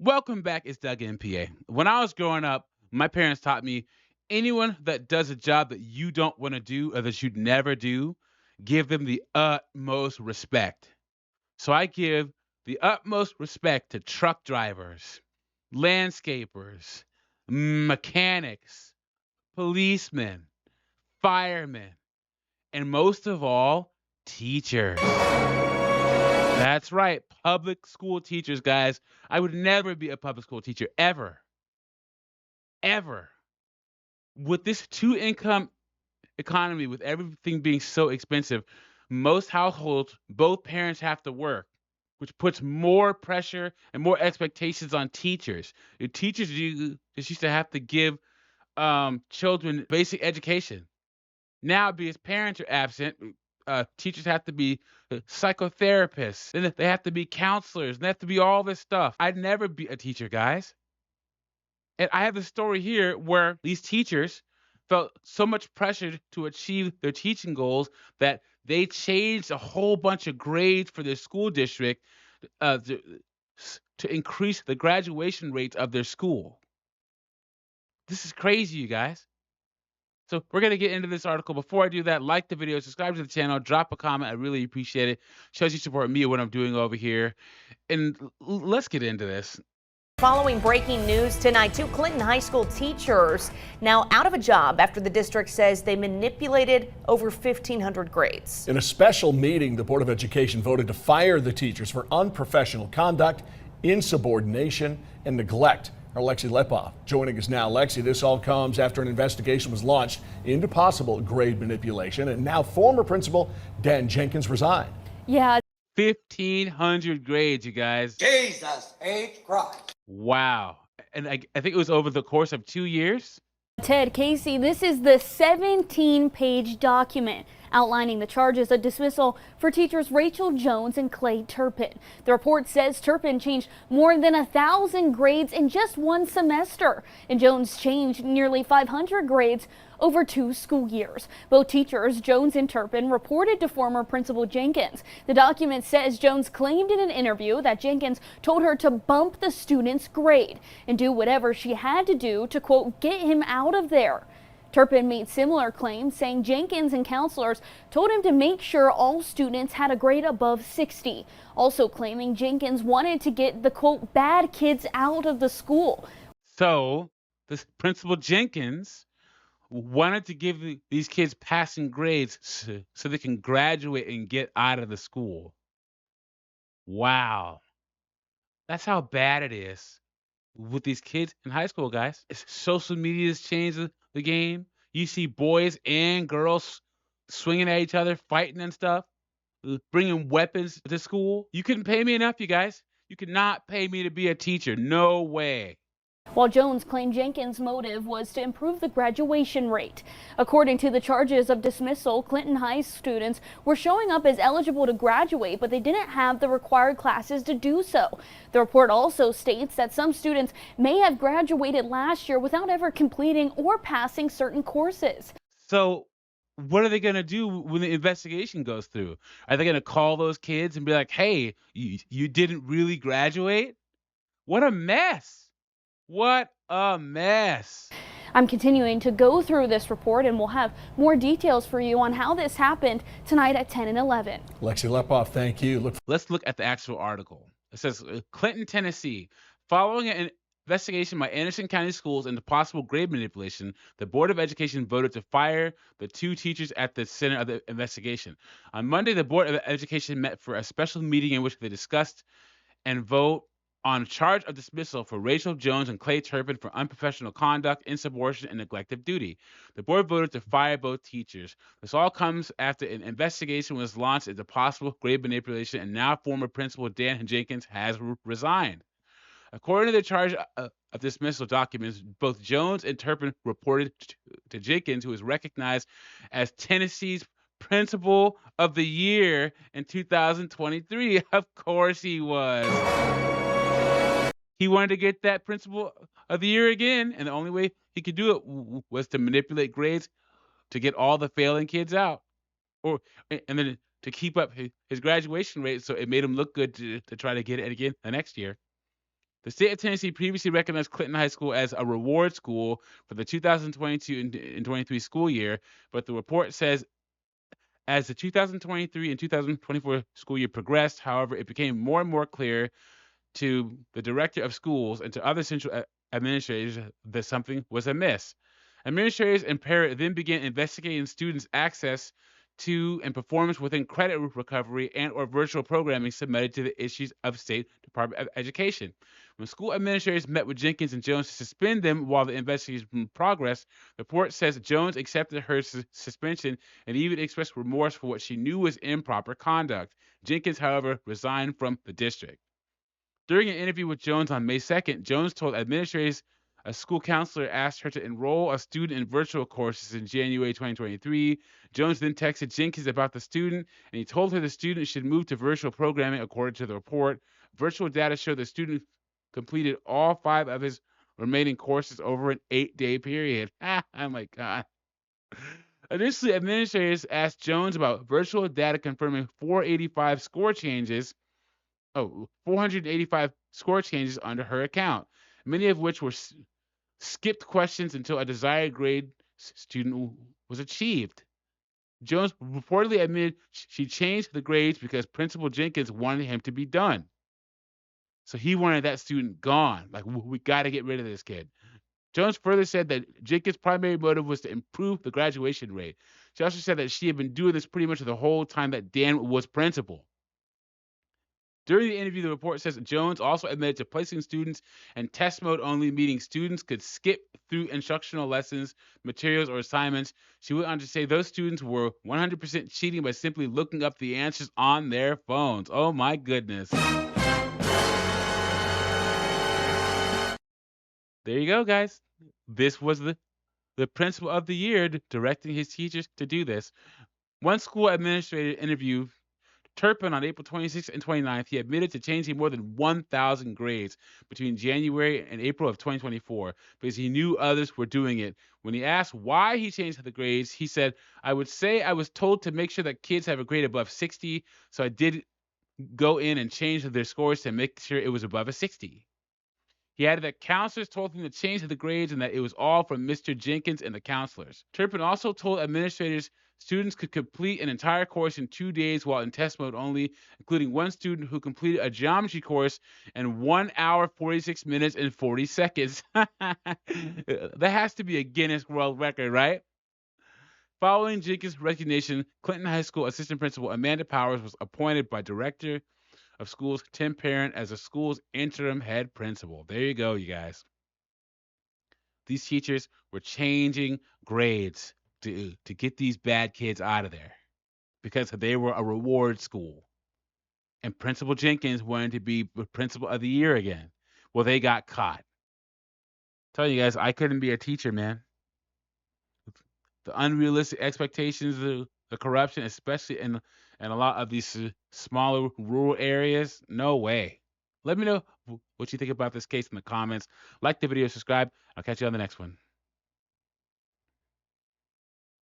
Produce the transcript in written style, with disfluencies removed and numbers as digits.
Welcome back. It's Doug MPA. When I was growing up, my parents taught me anyone that does a job that you don't want to do or that you'd never do, give them the utmost respect. So I give the utmost respect to truck drivers, landscapers, mechanics, policemen, firemen, and most of all, teachers. That's right, public school teachers, guys. I would never be a public school teacher ever, ever. With this two income economy, with everything being so expensive, most households, both parents have to work, which puts more pressure and more expectations on teachers. The teachers just used to have to give children basic education. Now, because parents are absent, teachers have to be psychotherapists, and they have to be counselors, and they have to be all this stuff. I'd never be a teacher, guys. And I have a story here where these teachers felt so much pressure to achieve their teaching goals that they changed a whole bunch of grades for their school district uh, to, to increase the graduation rates of their school. This is crazy, you guys. So we're gonna get into this article. Before I do that, like the video, subscribe to the channel, drop a comment. I really appreciate it. Shows you support me and what I'm doing over here. And let's get into this. Following breaking news tonight, two Clinton High School teachers now out of a job after the district says they manipulated over 1,500 grades. In a special meeting, the Board of Education voted to fire the teachers for unprofessional conduct, insubordination, and neglect. Our Lexi Lepoff joining us now. Lexi, this all comes after an investigation was launched into possible grade manipulation, and now former principal Dan Jenkins resigned. Yeah. 1,500 grades, you guys. Jesus H. Christ. Wow. And I think it was over the course of 2 years. Ted, Casey, this is the 17-page document outlining the charges of dismissal for teachers Rachel Jones and Clay Turpin. The report says Turpin changed more than 1,000 grades in just one semester, and Jones changed nearly 500 grades over 2 school years. Both teachers, Jones and Turpin, reported to former Principal Jenkins. The document says Jones claimed in an interview that Jenkins told her to bump the student's grade and do whatever she had to do to, quote, get him out of there. Turpin made similar claims, saying Jenkins and counselors told him to make sure all students had a grade above 60, also claiming Jenkins wanted to get the, quote, bad kids out of the school. So this Principal Jenkins wanted to give these kids passing grades so they can graduate and get out of the school. Wow. That's how bad it is with these kids in high school, guys. Social media has changed the game. You see boys and girls swinging at each other, fighting and stuff, bringing weapons to school. You couldn't pay me enough, you guys. You could not pay me to be a teacher. No way. While Jones claimed Jenkins' motive was to improve the graduation rate. According to the charges of dismissal, Clinton High students were showing up as eligible to graduate, but they didn't have the required classes to do so. The report also states that some students may have graduated last year without ever completing or passing certain courses. So what are they going to do when the investigation goes through? Are they going to call those kids and be like, hey, you didn't really graduate? What a mess. What a mess. I'm continuing to go through this report, and we'll have more details for you on how this happened tonight at 10 and 11. Lexi Lepoff, thank you. Let's look at the actual article. It says Clinton, Tennessee. Following an investigation by Anderson County Schools into possible grade manipulation, the Board of Education voted to fire the two teachers at the center of the investigation. On Monday, the Board of Education met for a special meeting in which they discussed and vote on charge of dismissal for Rachel Jones and Clay Turpin for unprofessional conduct, insubordination, and neglect of duty. The board voted to fire both teachers. This all comes after an investigation was launched into possible grade manipulation, and now former principal Dan Jenkins has resigned. According to the charge of dismissal documents, both Jones and Turpin reported to Jenkins, who is recognized as Tennessee's Principal of the Year in 2023. Of course he was. He wanted to get that Principal of the Year again, and the only way he could do it was to manipulate grades to get all the failing kids out, and then to keep up his graduation rate, so it made him look good to try to get it again the next year. The state of Tennessee previously recognized Clinton High School as a reward school for the 2022 and 23 school year, but the report says as the 2023 and 2024 school year progressed, however, it became more and more clear to the director of schools and to other central administrators that something was amiss. Administrators and parents then began investigating students' access to and performance within credit recovery and or virtual programming submitted to the issues of State Department of Education. When school administrators met with Jenkins and Jones to suspend them while the investigation progressed, the report says Jones accepted her suspension and even expressed remorse for what she knew was improper conduct. Jenkins, however, resigned from the district. During an interview with Jones on May 2nd, Jones told administrators a school counselor asked her to enroll a student in virtual courses in January 2023. Jones then texted Jenkins about the student, and he told her the student should move to virtual programming according to the report. Virtual data showed the student completed all 5 of his remaining courses over an 8-day period. Oh my God. Initially, administrators asked Jones about virtual data confirming 485 score changes. 485 score changes under her account, many of which were skipped questions until a desired grade student was achieved. Jones reportedly admitted she changed the grades because Principal Jenkins wanted him to be done. So he wanted that student gone. Like, we got to get rid of this kid. Jones further said that Jenkins' primary motive was to improve the graduation rate. She also said that she had been doing this pretty much the whole time that Dan was principal. During the interview, the report says Jones also admitted to placing students in test mode only, meaning students could skip through instructional lessons, materials, or assignments. She went on to say those students were 100% cheating by simply looking up the answers on their phones. Oh my goodness. There you go, guys. This was the principal of the year directing his teachers to do this. One school administrator interviewed Turpin on April 26th and 29th. He admitted to changing more than 1,000 grades between January and April of 2024 because he knew others were doing it. When he asked why he changed the grades, he said, "I would say I was told to make sure that kids have a grade above 60, so I did go in and change their scores to make sure it was above a 60." He added that counselors told him to change the grades and that it was all from Mr. Jenkins and the counselors. Turpin also told administrators students could complete an entire course in 2 days while in test mode only, including one student who completed a geometry course in 1 hour, 46 minutes, and 40 seconds. That has to be a Guinness World Record, right? Following Jenkins' resignation, Clinton High School assistant principal Amanda Powers was appointed by Director of Schools Tim Parent as the school's interim head principal. There you go, you guys. These teachers were changing grades to get these bad kids out of there because they were a reward school. And Principal Jenkins wanted to be principal of the year again. Well, they got caught. Tell you guys, I couldn't be a teacher, man. The unrealistic expectations, the corruption, especially in a lot of these smaller rural areas, no way. Let me know what you think about this case in the comments. Like the video, subscribe. I'll catch you on the next one.